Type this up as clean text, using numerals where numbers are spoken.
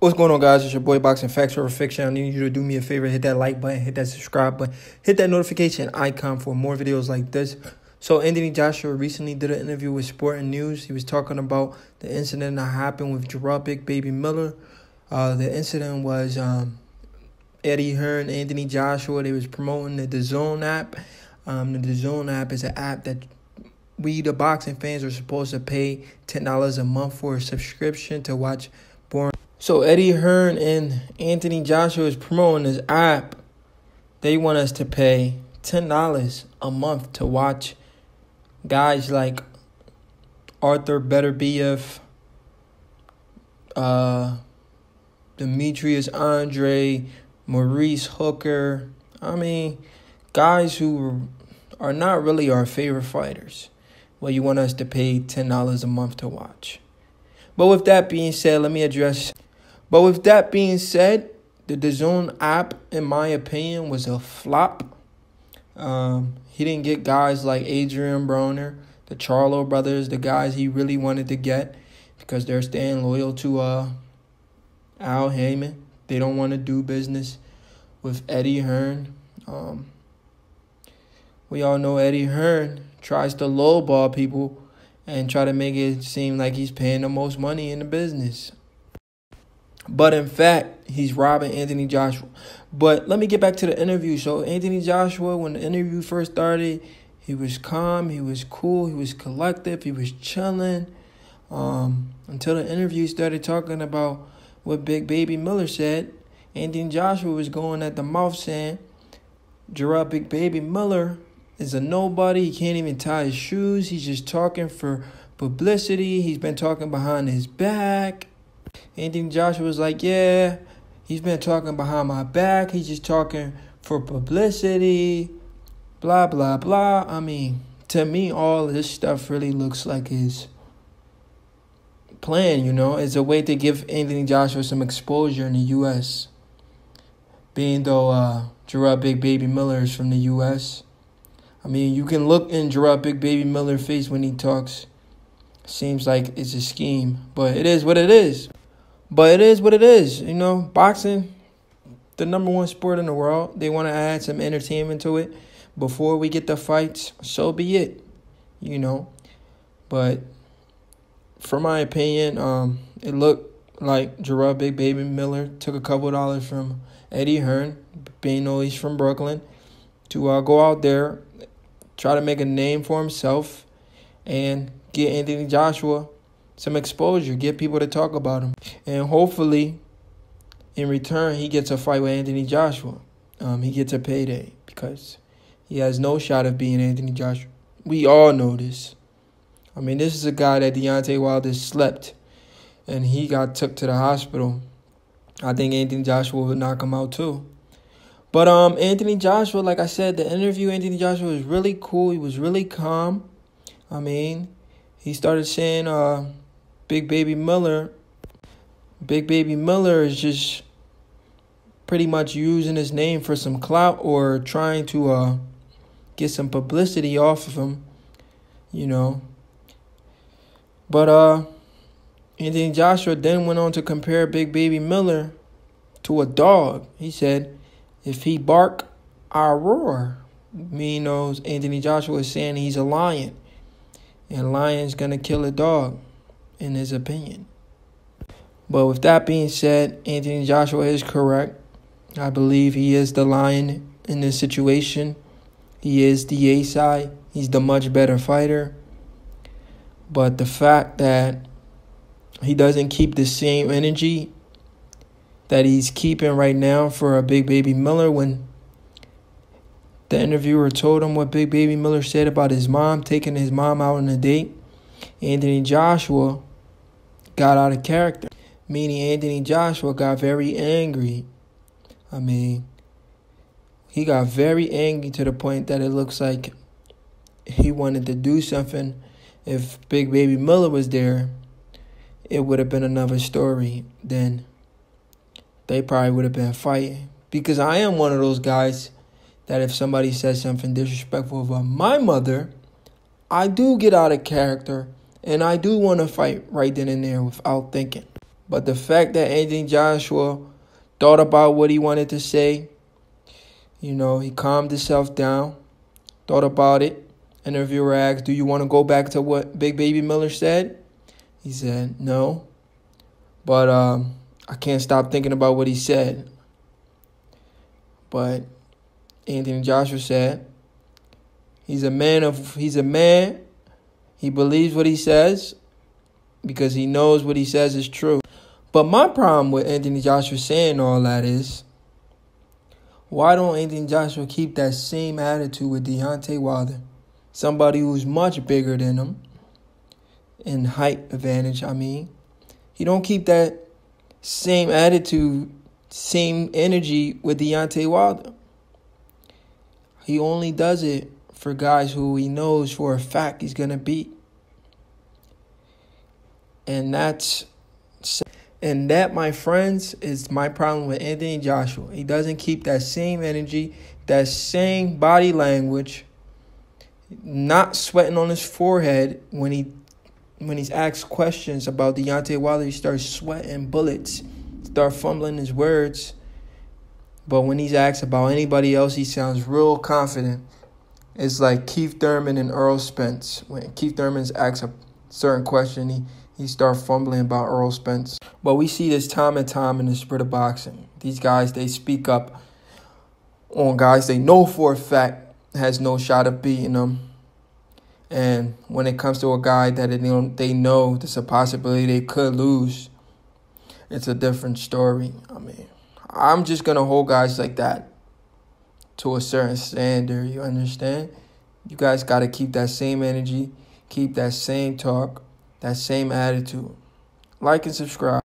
What's going on, guys? It's your boy Boxing Facts Over Fiction. I need you to do me a favor, hit that like button, hit that subscribe button, hit that notification icon for more videos like this. So Anthony Joshua recently did an interview with Sporting News. He was talking about the incident that happened with Jarrell Big Baby Miller. The incident was Eddie Hearn, Anthony Joshua. They was promoting the DAZN app. The DAZN app is an app that we, the boxing fans, are supposed to pay $10 a month for a subscription to watch boring. So Eddie Hearn and Anthony Joshua is promoting this app. They want us to pay $10 a month to watch guys like Arthur Beterbiev, Demetrius Andre, Maurice Hooker. I mean, guys who are not really our favorite fighters. Well, you want us to pay $10 a month to watch. But with that being said, the DAZN app, in my opinion, was a flop. He didn't get guys like Adrian Broner, the Charlo brothers, the guys he really wanted to get because they're staying loyal to Al Heyman. They don't want to do business with Eddie Hearn. We all know Eddie Hearn tries to lowball people and try to make it seem like he's paying the most money in the business. But in fact, he's robbing Anthony Joshua. But let me get back to the interview. So Anthony Joshua, when the interview first started, he was calm, he was cool, he was collective, he was chilling. Until the interview started talking about what Big Baby Miller said. Anthony Joshua was going at the mouth saying, Jarrell Big Baby Miller is a nobody. He can't even tie his shoes. He's just talking for publicity. He's been talking behind his back. Anthony Joshua was like, yeah, he's been talking behind my back. He's just talking for publicity, blah, blah, blah. I mean, to me, all this stuff really looks like his plan, It's a way to give Anthony Joshua some exposure in the U.S. Being though Jarrell Big Baby Miller is from the U.S. I mean, you can look in Jarrell Big Baby Miller's face when he talks. Seems like it's a scheme, but it is what it is. Boxing, the #1 sport in the world. They want to add some entertainment to it before we get the fights. So be it, But for my opinion, it looked like Jarrell Big Baby Miller took a couple dollars from Eddie Hearn, being though he's from Brooklyn, to go out there, try to make a name for himself, and get Anthony Joshua some exposure, get people to talk about him. And hopefully, in return, he gets a fight with Anthony Joshua. He gets a payday because he has no shot of being Anthony Joshua. We all know this. I mean, this is a guy that Deontay Wilder slept, and he got took to the hospital. I think Anthony Joshua would knock him out too. But Anthony Joshua, like I said, the interview, Anthony Joshua was really cool. He was really calm. I mean, he started saying Big Baby Miller is just pretty much using his name for some clout or trying to get some publicity off of him, But Anthony Joshua then went on to compare Big Baby Miller to a dog. He said, if he bark, I roar. Anthony Joshua is saying he's a lion. And a lion's going to kill a dog, in his opinion. But with that being said, Anthony Joshua is correct. I believe he is the lion in this situation. He is the A-side. He's the much better fighter. But the fact that he doesn't keep the same energy that he's keeping right now for a Big Baby Miller, when the interviewer told him what Big Baby Miller said about his mom, taking his mom out on a date, Anthony Joshua got out of character. Meaning Anthony Joshua got very angry. I mean, he got very angry to the point that it looks like he wanted to do something. If Big Baby Miller was there, it would have been another story. Then they probably would have been fighting. Because I am one of those guys that if somebody says something disrespectful about my mother, I do get out of character and I do want to fight right then and there without thinking. But the fact that Anthony Joshua thought about what he wanted to say, he calmed himself down, thought about it. Interviewer asked, "Do you want to go back to what Big Baby Miller said?" He said, "No, but I can't stop thinking about what he said." But Anthony Joshua said, he's a man. He believes what he says because he knows what he says is true. But my problem with Anthony Joshua saying all that is, why don't Anthony Joshua keep that same attitude with Deontay Wilder? Somebody who's much bigger than him in height advantage, He don't keep that same attitude, same energy with Deontay Wilder. He only does it for guys who he knows for a fact he's going to beat. And that, my friends, is my problem with Anthony Joshua. He doesn't keep that same energy, that same body language, not sweating on his forehead when he's asked questions about Deontay Wilder. He starts sweating bullets, start fumbling his words. But when he's asked about anybody else, he sounds real confident. It's like Keith Thurman and Earl Spence. When Keith Thurman's asked a certain question, he starts fumbling about Earl Spence. But we see this time and time in the sport of boxing. These guys, they speak up on guys they know for a fact has no shot of beating them. And when it comes to a guy that they know there's a possibility they could lose, it's a different story. I'm just going to hold guys like that to a certain standard, you understand? You guys got to keep that same energy, keep that same talk, that same attitude. Like and subscribe.